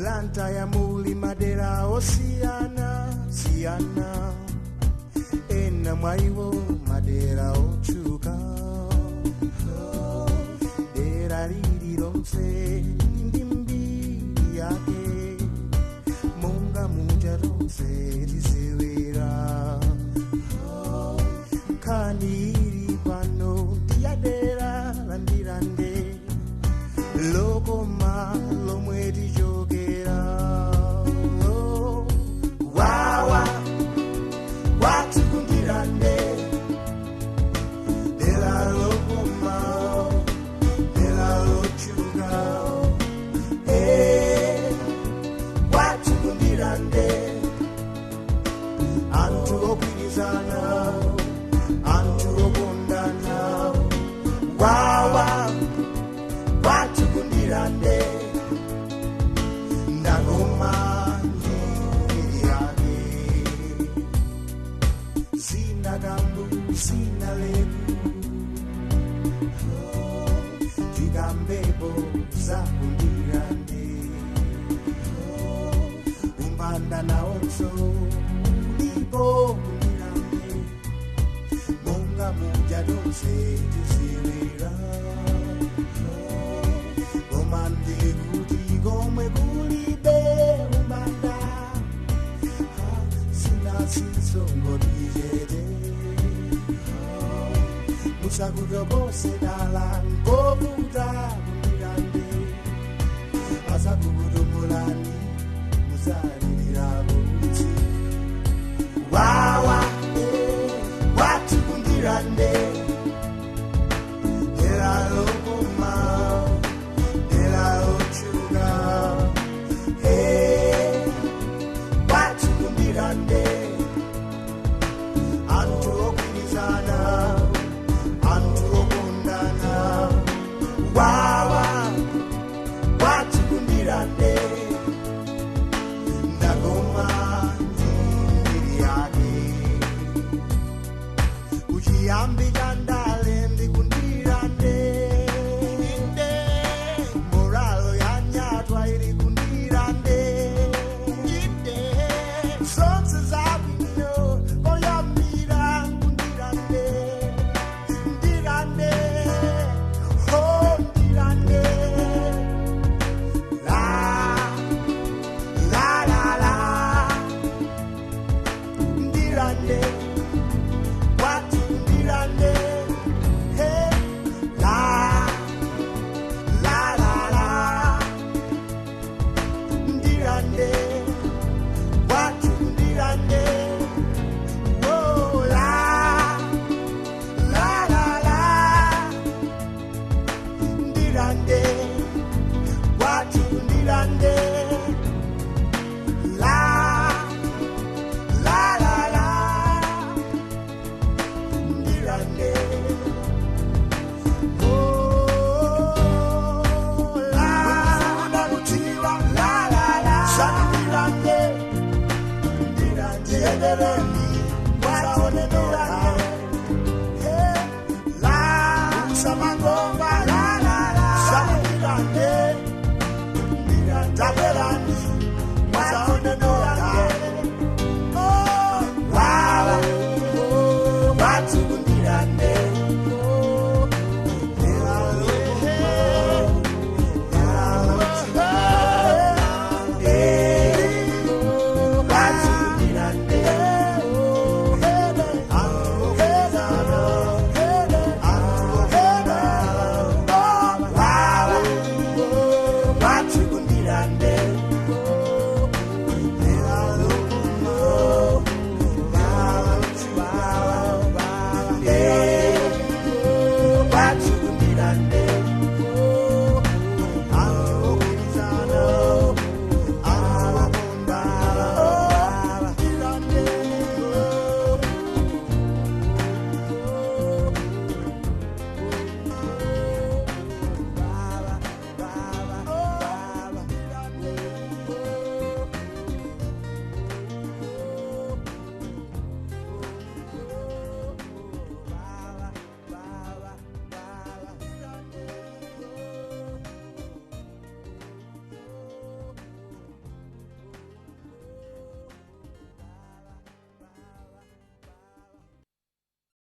Blantyre muli madera osiyana siyana ena mwaiwo madera ochuka dera lililonse ndi mbiri yake monga muja lonse tiziwira kani ili pano tiyadera landirande lokoma lomwe tichokera wawa watikundirande dera lokoma dera lochuka watikundirande antu okwirizana antu okondana wawa watikundirande ndagoma ndiri yake sina gambu sina lebu tigambepo zakundirande umbanda naonso ulipo kundirande monga muja donse tizilira omande kuti gomwe kulibe umbanda sinasisongo tijete musakutobose dala nkovuta kundirande asakukutumulani musalilira kuti wawa watikundirande dera lokoma dera lochuka watikundirande antu okwirizana antu okondana wawa watikundirande ndagoma ndiri yake kuchiyambi chandale ndikundirande moralo yanyatwa iri kundirande zonse zabwino koyambira kundirande ndirande oh ndirande la la la la ndirande watu ndirande hey la la la la ndirande watu ndirande oh la la la la ndirande watu ndirande la la la la ndirande oh la la la la ndirande ndirande